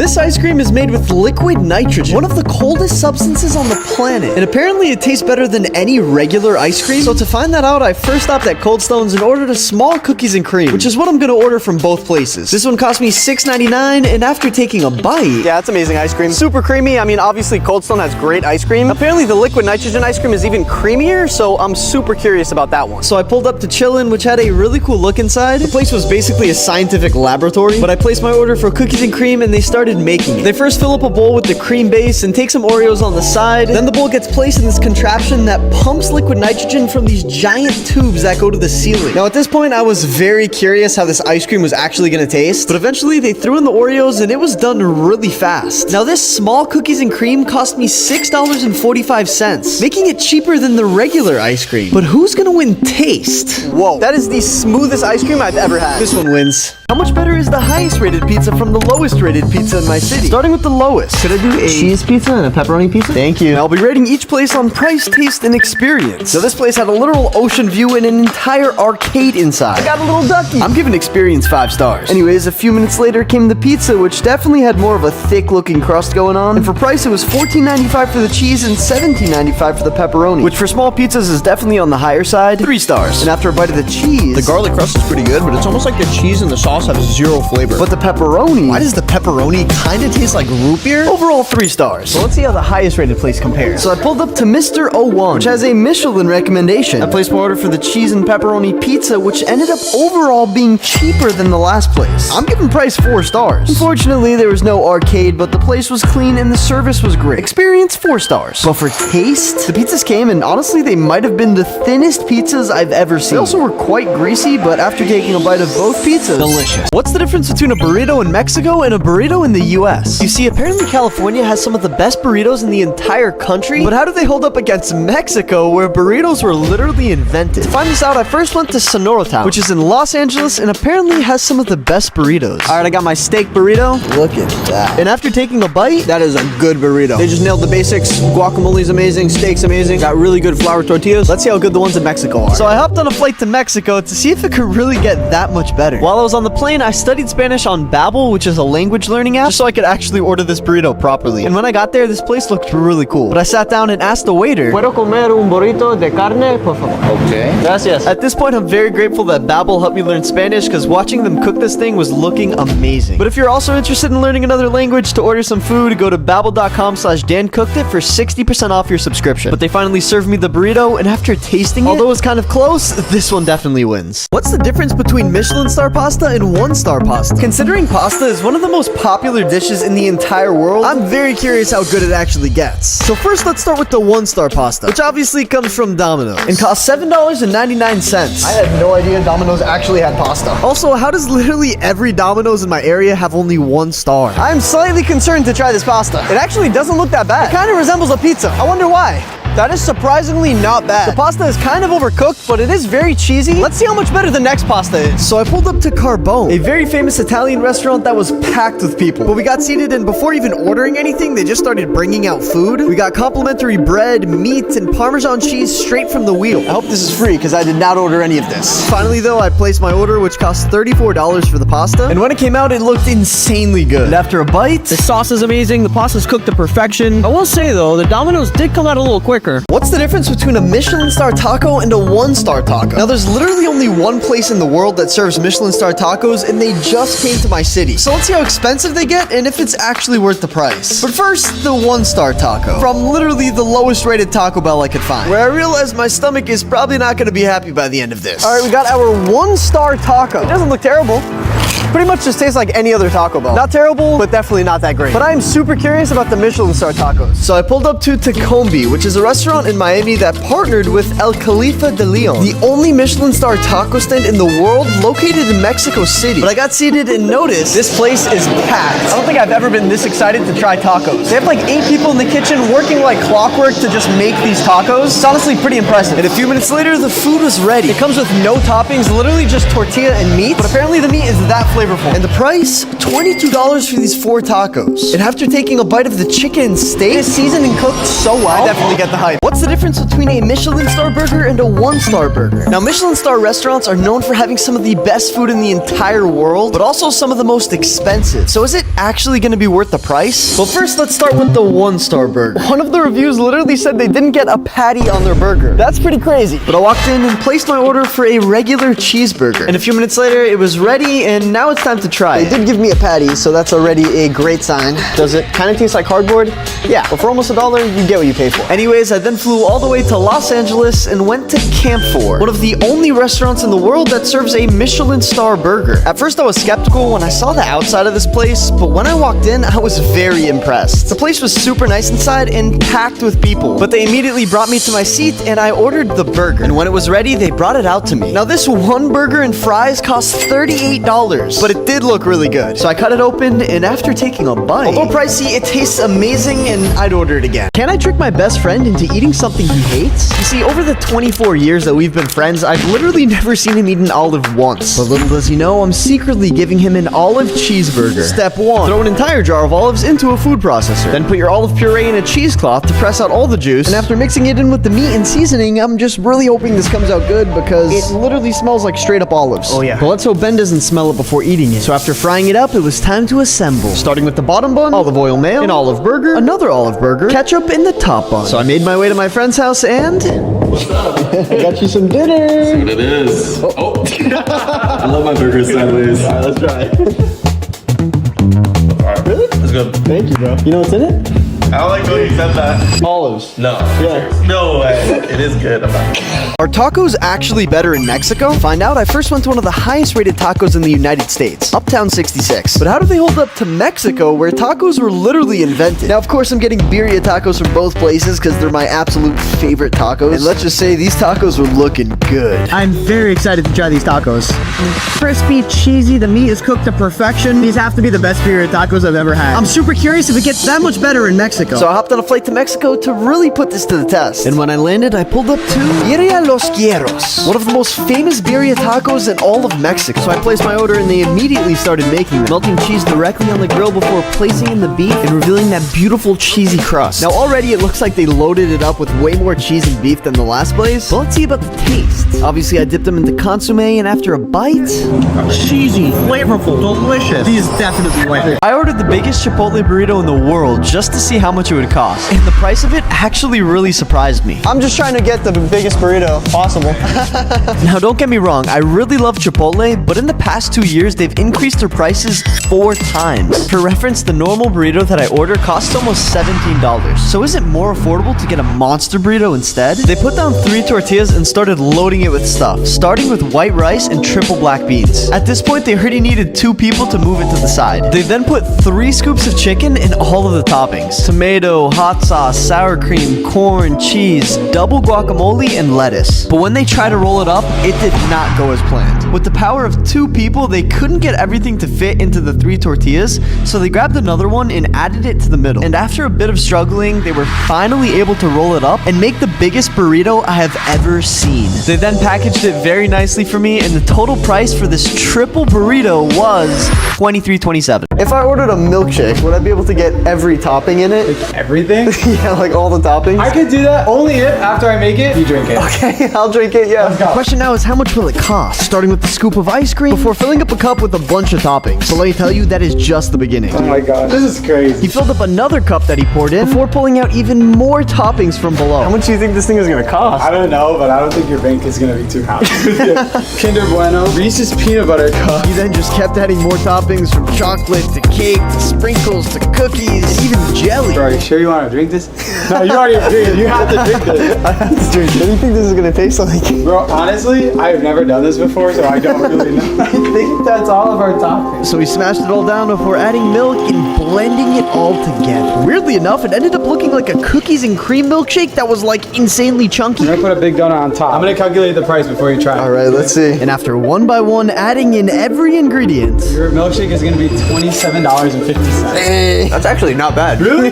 This ice cream is made with liquid nitrogen, one of the coldest substances on the planet. And apparently it tastes better than any regular ice cream. So to find that out, I first stopped at Cold Stones and ordered a small cookies and cream, which is what I'm gonna order from both places. This one cost me $6.99, and after taking a bite... Yeah, that's amazing ice cream. Super creamy. I mean, obviously Cold Stone has great ice cream. Apparently the liquid nitrogen ice cream is even creamier, so I'm super curious about that one. So I pulled up to Chillin', which had a really cool look inside. The place was basically a scientific laboratory, but I placed my order for cookies and cream and they started making it. They first fill up a bowl with the cream base and take some Oreos on the side. Then the bowl gets placed in this contraption that pumps liquid nitrogen from these giant tubes that go to the ceiling. Now at this point, I was very curious how this ice cream was actually gonna taste, but eventually they threw in the Oreos and it was done really fast. Now this small cookies and cream cost me $6.45, making it cheaper than the regular ice cream. But who's gonna win taste? Whoa, that is the smoothest ice cream I've ever had. This one wins. How much better is the highest rated pizza from the lowest rated pizza in my city? Starting with the lowest, could I do a cheese pizza and a pepperoni pizza? Thank you. I'll be rating each place on price, taste, and experience. So this place had a literal ocean view and an entire arcade inside. I got a little ducky. I'm giving experience 5 stars. Anyways, a few minutes later came the pizza, which definitely had more of a thick looking crust going on. And for price, it was $14.95 for the cheese and $17.95 for the pepperoni, which for small pizzas is definitely on the higher side. 3 stars. And after a bite of the cheese, The garlic crust is pretty good, but it's almost like the cheese and the sauce have zero flavor. but the pepperoni, Why does the pepperoni kind of taste like root beer? overall 3 stars. So let's see how the highest rated place compares. So I pulled up to Mr. O1, which has a Michelin recommendation. I placed my order for the cheese and pepperoni pizza, which ended up overall being cheaper than the last place. I'm giving price 4 stars. Unfortunately, there was no arcade, but the place was clean and the service was great. Experience 4 stars. But for taste, the pizzas came and honestly, they might have been the thinnest pizzas I've ever seen. They also were quite greasy, but after taking a bite of both pizzas, Delicious. What's the difference between a burrito in Mexico and a burrito in the US? You see, apparently California has some of the best burritos in the entire country, but how do they hold up against Mexico, where burritos were literally invented? To find this out, I first went to Sonora Town, which is in Los Angeles, and apparently has some of the best burritos. Alright, I got my steak burrito. Look at that. And after taking a bite, That is a good burrito. They just nailed the basics. Guacamole's amazing, steak's amazing, got really good flour tortillas. let's see how good the ones in Mexico are. So I hopped on a flight to Mexico to see if it could really get that much better. While I was on the plane, I studied Spanish on Babbel, which is a language learning app, just so I could actually order this burrito properly. And when I got there, this place looked really cool. But I sat down and asked the waiter, ¿Puedo comer un burrito de carne, por favor? Okay. Gracias. At this point, I'm very grateful that Babbel helped me learn Spanish, because watching them cook this thing was looking amazing. But if you're also interested in learning another language, to order some food, go to babbel.com/DanCookedIt for 60% off your subscription. But they finally served me the burrito, and after tasting it, although it was kind of close, this one definitely wins. What's the difference between Michelin star pasta and 1-star pasta? Considering pasta is one of the most popular dishes in the entire world, I'm very curious how good it actually gets. So first, let's start with the 1-star pasta, which obviously comes from Domino's and costs $7.99. I had no idea Domino's actually had pasta. Also, how does literally every Domino's in my area have only 1 star? I'm slightly concerned to try this pasta. It actually doesn't look that bad. It kind of resembles a pizza. I wonder why. That is surprisingly not bad. The pasta is kind of overcooked, but it is very cheesy. Let's see how much better the next pasta is. So I pulled up to Carbone, a very famous Italian restaurant that was packed with people. But we got seated, and before even ordering anything, they just started bringing out food. We got complimentary bread, meat, and Parmesan cheese straight from the wheel. I hope this is free, because I did not order any of this. Finally, though, I placed my order, which cost $34 for the pasta. And when it came out, it looked insanely good. And after a bite, The sauce is amazing. The pasta's cooked to perfection. I will say though, the Domino's did come out a little quicker. what's the difference between a Michelin star taco and a 1-star taco? Now, there's literally only one place in the world that serves Michelin star tacos, and they just came to my city. So let's see how expensive they get and if it's actually worth the price. But first, the 1-star taco, from literally the lowest rated Taco Bell I could find, where I realized my stomach is probably not going to be happy by the end of this. All right, we got our 1-star taco. It doesn't look terrible. Pretty much just tastes like any other Taco Bell. Not terrible, but definitely not that great. But I am super curious about the Michelin star tacos. So I pulled up to Tacombi, which is a restaurant in Miami that partnered with El Califa de Leon, the only Michelin star taco stand in the world located in Mexico City. But I got seated and noticed this place is packed. I don't think I've ever been this excited to try tacos. They have like 8 people in the kitchen working like clockwork to just make these tacos. It's honestly pretty impressive. And a few minutes later, the food was ready. It comes with no toppings, literally just tortilla and meat. But apparently the meat is that flavorful flavorful. And the price, $22 for these 4 tacos. And after taking a bite of the chicken and steak, it's seasoned and cooked so well, I definitely get the hype. What's the difference between a Michelin star burger and a 1-star burger? Now, Michelin star restaurants are known for having some of the best food in the entire world, but also some of the most expensive. So is it actually going to be worth the price? Well, first, let's start with the 1-star burger. One of the reviews literally said they didn't get a patty on their burger. That's pretty crazy. But I walked in and placed my order for a regular cheeseburger. And a few minutes later, it was ready, and now it's time to try. They did give me a patty, so that's already a great sign. Does it kind of taste like cardboard? Yeah, but for almost $1, you get what you pay for. Anyways, I then flew all the way to Los Angeles and went to Camp 4, one of the only restaurants in the world that serves a Michelin star burger. At first, I was skeptical when I saw the outside of this place, but when I walked in, I was very impressed. The place was super nice inside and packed with people, but they immediately brought me to my seat and I ordered the burger. And when it was ready, they brought it out to me. Now, this one burger and fries cost $38, but it did look really good. So I cut it open, and after taking a bite, although pricey, it tastes amazing and I'd order it again. Can I trick my best friend into eating something he hates? You see, over the 24 years that we've been friends, I've literally never seen him eat an olive once. But little does he know, I'm secretly giving him an olive cheeseburger. Step 1. Throw an entire jar of olives into a food processor. Then put your olive puree in a cheesecloth to press out all the juice. And after mixing it in with the meat and seasoning, I'm just really hoping this comes out good because it literally smells like straight up olives. Oh yeah. But let's hope Ben doesn't smell it before eating it. So after frying it up, it was time to assemble. Starting with the bottom bun, olive oil mayo, an olive burger, another olive burger, ketchup in the top bun. So I made my way to my friend's house and... I got you some dinner. That's what it is. Oh. I love my burgers sideways. Alright, let's try. Really? Let's go. Thank you, bro. You know what's in it? I don't like the way you said that. Olives. No. Yeah. No way. It is good. I'm not. Are tacos actually better in Mexico? To find out, I first went to one of the highest rated tacos in the United States, Uptown 66. But how do they hold up to Mexico, where tacos were literally invented? Now, of course, I'm getting birria tacos from both places because they're my absolute favorite tacos. And let's just say these tacos were looking good. I'm very excited to try these tacos. Crispy, cheesy, the meat is cooked to perfection. These have to be the best birria tacos I've ever had. I'm super curious if it gets that much better in Mexico. So I hopped on a flight to Mexico to really put this to the test. And when I landed, I pulled up to Birria Los Quieros, one of the most famous birria tacos in all of Mexico. So I placed my order and they immediately started making them, melting cheese directly on the grill before placing in the beef and revealing that beautiful cheesy crust. Now already it looks like they loaded it up with way more cheese and beef than the last place. But let's see about the taste. Obviously I dipped them into consomme, and after a bite, Cheesy, flavorful, delicious. These definitely went it. I ordered the biggest Chipotle burrito in the world just to see how much it would cost. And the price of it actually really surprised me. I'm just trying to get the biggest burrito possible. Now, don't get me wrong, I really love Chipotle, but in the past 2 years, they've increased their prices 4 times. For reference, the normal burrito that I order costs almost $17. So is it more affordable to get a monster burrito instead? They put down 3 tortillas and started loading it with stuff, starting with white rice and triple black beans. At this point, they already needed 2 people to move it to the side. They then put 3 scoops of chicken and all of the toppings. Tomato, hot sauce, sour cream, corn, cheese, double guacamole, and lettuce. But when they tried to roll it up, it did not go as planned. With the power of 2 people, they couldn't get everything to fit into the 3 tortillas, so they grabbed another one and added it to the middle. And after a bit of struggling, they were finally able to roll it up and make the biggest burrito I have ever seen. They then packaged it very nicely for me, and the total price for this triple burrito was $23.27. If I ordered a milkshake, would I be able to get every topping in it? Everything? Yeah, like all the toppings? I could do that only if after I make it, you drink it. Okay, I'll drink it, yeah. The question now is, how much will it cost? Starting with the scoop of ice cream before filling up a cup with a bunch of toppings. But let me tell you, that is just the beginning. Oh my god, this is crazy. He filled up another cup that he poured in before pulling out even more toppings from below. How much do you think this thing is gonna cost? I don't know, but I don't think your bank is gonna be too happy. Kinder Bueno, Reese's peanut butter cup. He then just kept adding more toppings, from chocolate to cake to sprinkles to cookies and even jelly. Bro, are you sure you want to drink this? No, you already drink it. You have to drink this. I have to drink it. What do you think this is gonna taste like? Bro, honestly, I've never done this before, so I don't really know. I think that's all of our toppings. So we smashed it all down before adding milk and blending it all together. Weirdly enough, it ended up looking like a cookies and cream milkshake that was like insanely chunky. I'm gonna put a big donut on top. I'm gonna calculate the price before you try it. All right, let's see. And after one by one adding in every ingredient, Your milkshake is gonna be $27.50. that's actually not bad. Really?